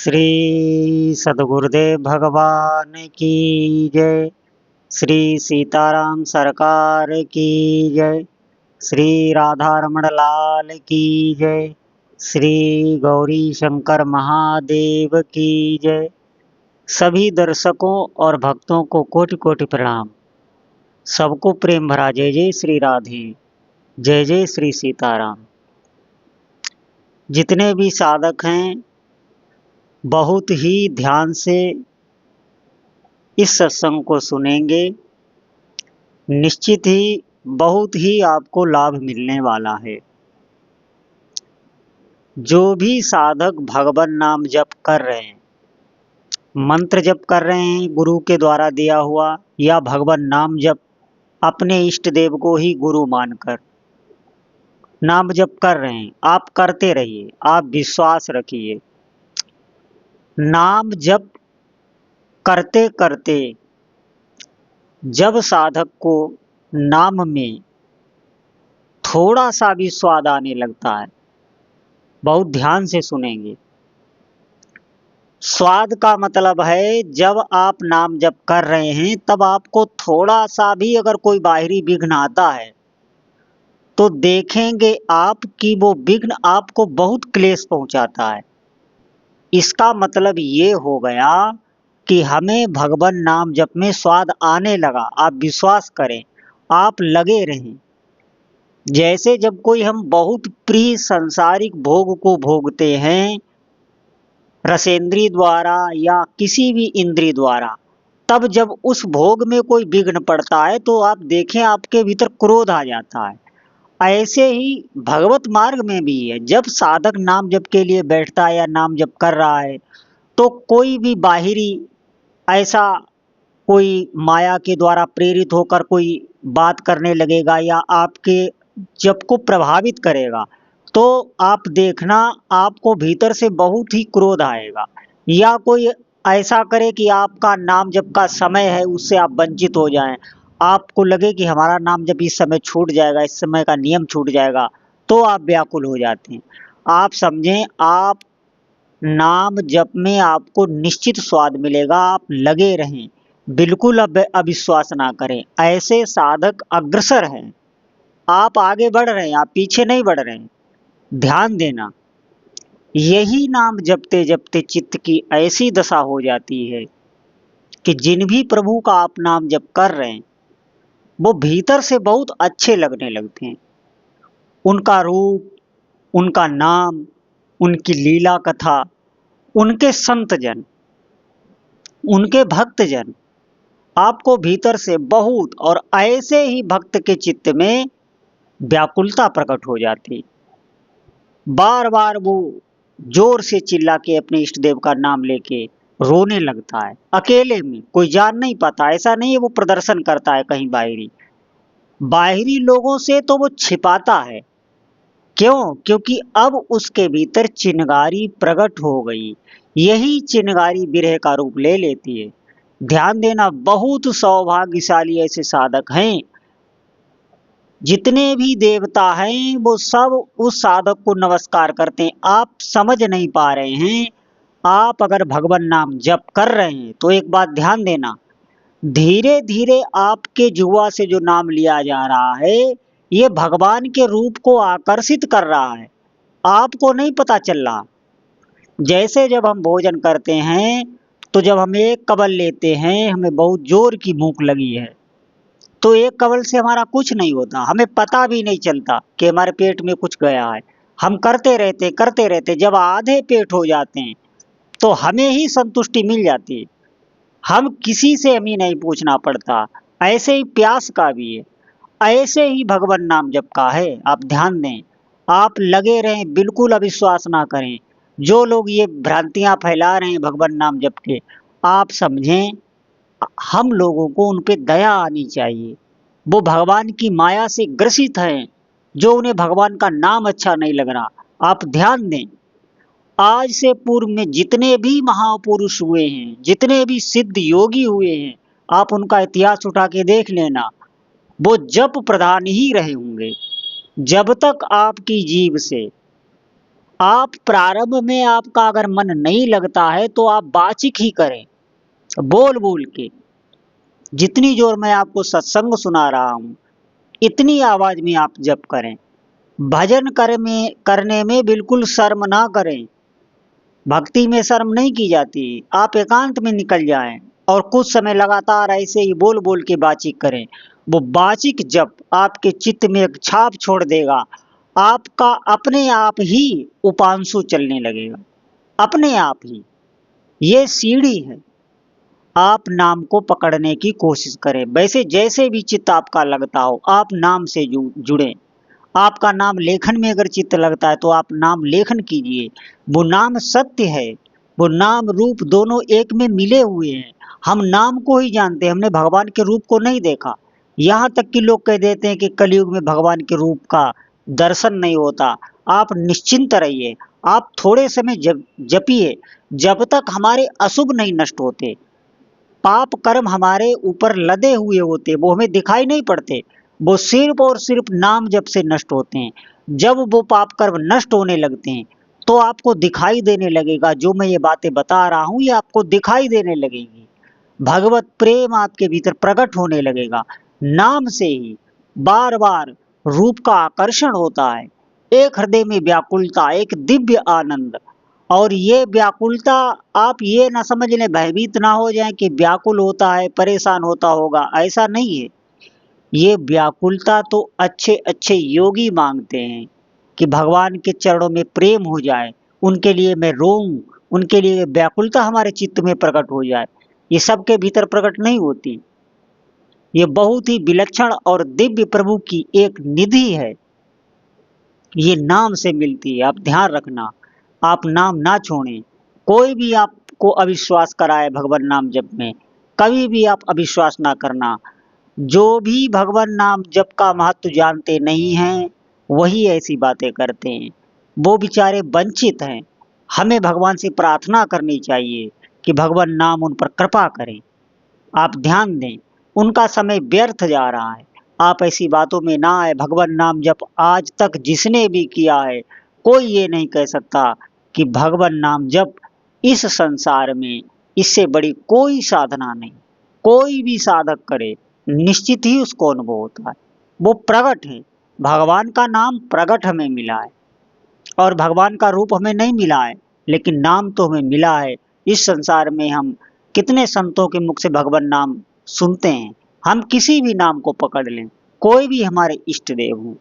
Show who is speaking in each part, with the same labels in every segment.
Speaker 1: श्री सद्गुरुदेव भगवान की जय। श्री सीताराम सरकार की जय। श्री राधा रमण लाल की जय। श्री गौरी शंकर महादेव की जय। सभी दर्शकों और भक्तों को कोटि कोटि प्रणाम। सबको प्रेम भरा जय जय श्री राधे, जय जय श्री सीताराम। जितने भी साधक हैं बहुत ही ध्यान से इस सत्संग को सुनेंगे। निश्चित ही बहुत ही आपको लाभ मिलने वाला है। जो भी साधक भगवान नाम जप कर रहे हैं, मंत्र जप कर रहे हैं गुरु के द्वारा दिया हुआ, या भगवान नाम जप अपने इष्ट देव को ही गुरु मानकर नाम जप कर रहे हैं, आप करते रहिए। आप विश्वास रखिए, नाम जप करते करते जब साधक को नाम में थोड़ा सा भी स्वाद आने लगता है, बहुत ध्यान से सुनेंगे। स्वाद का मतलब है जब आप नाम जप कर रहे हैं तब आपको थोड़ा सा भी अगर कोई बाहरी विघ्न आता है तो देखेंगे आप कि वो विघ्न आपको बहुत क्लेश पहुंचाता है। इसका मतलब ये हो गया कि हमें भगवान नाम जप में स्वाद आने लगा। आप विश्वास करें, आप लगे रहें। जैसे जब कोई हम बहुत प्रिय सांसारिक भोग को भोगते हैं रसेंद्री द्वारा या किसी भी इंद्री द्वारा, तब जब उस भोग में कोई विघ्न पड़ता है तो आप देखें आपके भीतर क्रोध आ जाता है। ऐसे ही भगवत मार्ग में भी है। जब साधक नाम जप के लिए बैठता है या नाम जप कर रहा है तो कोई भी बाहरी ऐसा कोई माया के द्वारा प्रेरित होकर कोई बात करने लगेगा या आपके जप को प्रभावित करेगा, तो आप देखना आपको भीतर से बहुत ही क्रोध आएगा। या कोई ऐसा करे कि आपका नाम जप का समय है उससे आप वंचित हो जाएं, आपको लगे कि हमारा नाम जप इस समय छूट जाएगा, इस समय का नियम छूट जाएगा, तो आप व्याकुल हो जाते हैं। आप समझें, आप नाम जप में आपको निश्चित स्वाद मिलेगा। आप लगे रहें, बिल्कुल अविश्वास ना करें। ऐसे साधक अग्रसर हैं, आप आगे बढ़ रहे हैं, आप पीछे नहीं बढ़ रहे हैं। ध्यान देना, यही नाम जपते जपते चित्त की ऐसी दशा हो जाती है कि जिन भी प्रभु का आप नाम जप कर रहे हैं वो भीतर से बहुत अच्छे लगने लगते हैं। उनका रूप, उनका नाम, उनकी लीला कथा, उनके संत जन, उनके भक्त जन आपको भीतर से बहुत, और ऐसे ही भक्त के चित्त में व्याकुलता प्रकट हो जाती। बार बार वो जोर से चिल्ला के अपने इष्ट देव का नाम लेके रोने लगता है, अकेले में, कोई जान नहीं पाता। ऐसा नहीं है वो प्रदर्शन करता है कहीं बाहरी, बाहरी लोगों से तो वो छिपाता है। क्यों? क्योंकि अब उसके भीतर चिनगारी प्रकट हो गई। यही चिनगारी विरह का रूप ले लेती है। ध्यान देना, बहुत सौभाग्यशाली ऐसे साधक हैं। जितने भी देवता हैं वो सब उस साधक को नमस्कार करते हैं। आप समझ नहीं पा रहे हैं। आप अगर भगवान नाम जप कर रहे हैं तो एक बात ध्यान देना, धीरे धीरे आपके जुआ से जो नाम लिया जा रहा है ये भगवान के रूप को आकर्षित कर रहा है, आपको नहीं पता चल रहा। जैसे जब हम भोजन करते हैं तो जब हम एक कवल लेते हैं, हमें बहुत जोर की भूख लगी है, तो एक कवल से हमारा कुछ नहीं होता, हमें पता भी नहीं चलता कि हमारे पेट में कुछ गया है। हम करते रहते जब आधे पेट हो जाते हैं तो हमें ही संतुष्टि मिल जाती है। हम किसी से हमें नहीं पूछना पड़ता। ऐसे ही प्यास का भी है, ऐसे ही भगवान नाम जप का है। आप ध्यान दें, आप लगे रहें, बिल्कुल अविश्वास ना करें। जो लोग ये भ्रांतियां फैला रहे हैं भगवान नाम जप के, आप समझें हम लोगों को उन पे दया आनी चाहिए। वो भगवान की माया से ग्रसित हैं, जो उन्हें भगवान का नाम अच्छा नहीं लग रहा। आप ध्यान दें, आज से पूर्व में जितने भी महापुरुष हुए हैं, जितने भी सिद्ध योगी हुए हैं, आप उनका इतिहास उठा के देख लेना, वो जप प्रधान ही रहे होंगे। जब तक आपकी जीभ से आप प्रारंभ में आपका अगर मन नहीं लगता है तो आप वाचिक ही करें, बोल बोल के। जितनी जोर मैं आपको सत्संग सुना रहा हूँ, इतनी आवाज में आप जप करें। भजन करने में बिल्कुल शर्म ना करें। भक्ति में शर्म नहीं की जाती। आप एकांत में निकल जाएं और कुछ समय लगातार ऐसे ही बोल बोल के बाचिक करें। वो बाचिक जप आपके चित्त में एक छाप छोड़ देगा। आपका अपने आप ही उपांशु चलने लगेगा, अपने आप ही। ये सीढ़ी है। आप नाम को पकड़ने की कोशिश करें। वैसे जैसे भी चित्त आपका लगता हो, आप नाम से जुड़ें। आपका नाम लेखन में अगर चित्त लगता है तो आप नाम लेखन कीजिए। वो नाम सत्य है। वो नाम रूप दोनों एक में मिले हुए हैं। हम नाम को ही जानते हैं, हमने भगवान के रूप को नहीं देखा। यहाँ तक कि लोग कह देते हैं कि कलयुग में भगवान के रूप का दर्शन नहीं होता। आप निश्चिंत रहिए। आप थोड़े समय जपिए, जब तक हमारे अशुभ नहीं नष्ट होते। पाप कर्म हमारे ऊपर लदे हुए होते, वो हमें दिखाई नहीं पड़ते। वो सिर्फ और सिर्फ नाम जप से नष्ट होते हैं। जब वो पाप कर्म नष्ट होने लगते हैं तो आपको दिखाई देने लगेगा, जो मैं ये बातें बता रहा हूँ ये आपको दिखाई देने लगेगी। भगवत प्रेम आपके भीतर प्रकट होने लगेगा। नाम से ही बार बार रूप का आकर्षण होता है। एक हृदय में व्याकुलता, एक दिव्य आनंद। और ये व्याकुलता, आप ये ना समझ लें, भयभीत ना हो जाएं कि व्याकुल होता है परेशान होता होगा, ऐसा नहीं है। ये व्याकुलता तो अच्छे अच्छे योगी मांगते हैं कि भगवान के चरणों में प्रेम हो जाए, उनके लिए मैं रोऊं, उनके लिए व्याकुलता हमारे चित्त में प्रकट हो जाए। ये सबके भीतर प्रकट नहीं होती। ये बहुत ही विलक्षण और दिव्य प्रभु की एक निधि है। ये नाम से मिलती है, आप ध्यान रखना। आप नाम ना छोड़ें। कोई भी आपको अविश्वास कराए भगवान नाम जप में, कभी भी आप अविश्वास ना करना। जो भी भगवान नाम जप का महत्व जानते नहीं हैं, वही ऐसी बातें करते हैं। वो बेचारे वंचित हैं। हमें भगवान से प्रार्थना करनी चाहिए कि भगवान नाम उन पर कृपा करें। आप ध्यान दें, उनका समय व्यर्थ जा रहा है। आप ऐसी बातों में ना आए। भगवान नाम जप आज तक जिसने भी किया है, कोई ये नहीं कह सकता कि भगवान नाम जप इस संसार में इससे बड़ी कोई साधना नहीं। कोई भी साधक करे, निश्चित ही उसको अनुभव होता है। वो प्रगट है। भगवान का नाम प्रगट हमें मिला है और भगवान का रूप हमें नहीं मिला है, लेकिन नाम तो हमें मिला है। इस संसार में हम कितने संतों के मुख से भगवान नाम सुनते हैं। हम किसी भी नाम को पकड़ लें, कोई भी हमारे इष्ट देव हो,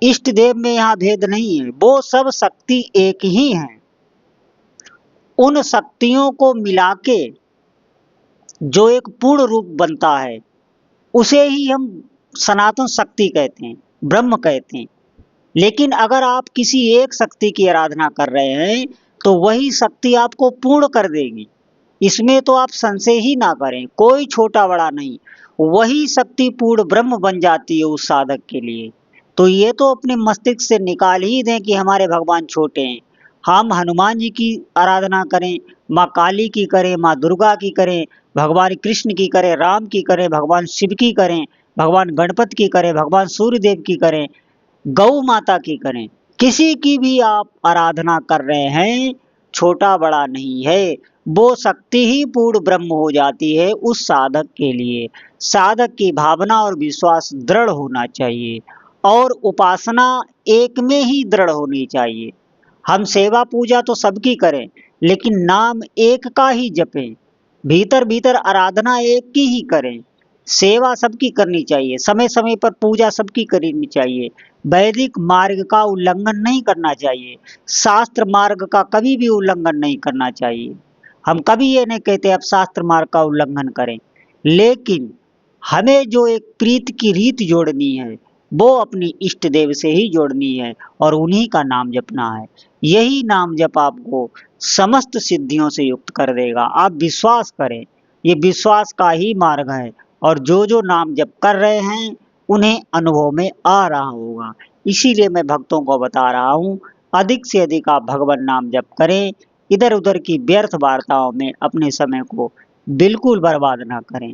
Speaker 1: इष्ट देव में यहाँ भेद नहीं है। वो सब शक्ति एक ही है। उन शक्तियों को मिला के जो एक पूर्ण रूप बनता है, उसे ही हम सनातन शक्ति कहते हैं, ब्रह्म कहते हैं। लेकिन अगर आप किसी एक शक्ति की आराधना कर रहे हैं तो वही शक्ति आपको पूर्ण कर देगी। इसमें तो आप संशय ही ना करें, कोई छोटा बड़ा नहीं। वही शक्ति पूर्ण ब्रह्म बन जाती है उस साधक के लिए। तो ये तो अपने मस्तिष्क से निकाल ही दें कि हमारे भगवान छोटे हैं। हम हनुमान जी की आराधना करें, माँ काली की करें, माँ दुर्गा की करें, भगवान कृष्ण की करें, राम की करें, भगवान शिव की करें, भगवान गणपति की करें, भगवान सूर्यदेव की करें, गौ माता की करें, किसी की भी आप आराधना कर रहे हैं, छोटा बड़ा नहीं है। वो शक्ति ही पूर्ण ब्रह्म हो जाती है उस साधक के लिए। साधक की भावना और विश्वास दृढ़ होना चाहिए और उपासना एक में ही दृढ़ होनी चाहिए। हम सेवा पूजा तो सबकी करें, लेकिन नाम एक का ही जपें। भीतर भीतर आराधना एक की ही करें। सेवा सबकी करनी चाहिए, समय समय पर पूजा सबकी करनी चाहिए। वैदिक मार्ग का उल्लंघन नहीं करना चाहिए। शास्त्र मार्ग का कभी भी उल्लंघन नहीं करना चाहिए। हम कभी ये नहीं कहते आप शास्त्र मार्ग का उल्लंघन करें, लेकिन हमें जो एक प्रीत की रीत जोड़नी है, वो अपनी इष्ट देव से ही जोड़नी है और उन्हीं का नाम जपना है। यही नाम जप आपको समस्त सिद्धियों से युक्त कर देगा। आप विश्वास करें, ये विश्वास का ही मार्ग है। और जो जो नाम जप कर रहे हैं उन्हें अनुभव में आ रहा होगा। इसीलिए मैं भक्तों को बता रहा हूँ, अधिक से अधिक आप भगवान नाम जप करें। इधर उधर की व्यर्थ वार्ताओं में अपने समय को बिल्कुल बर्बाद ना करें।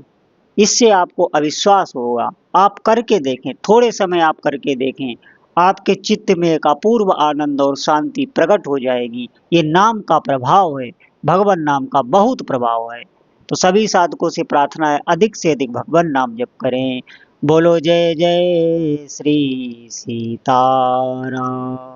Speaker 1: इससे आपको अविश्वास होगा। आप करके देखें, थोड़े समय आप करके देखें, आपके चित्त में एक अपूर्व आनंद और शांति प्रकट हो जाएगी। ये नाम का प्रभाव है, भगवान नाम का बहुत प्रभाव है। तो सभी साधकों से प्रार्थना है, अधिक से अधिक भगवान नाम जप करें। बोलो जय जय श्री सीताराम।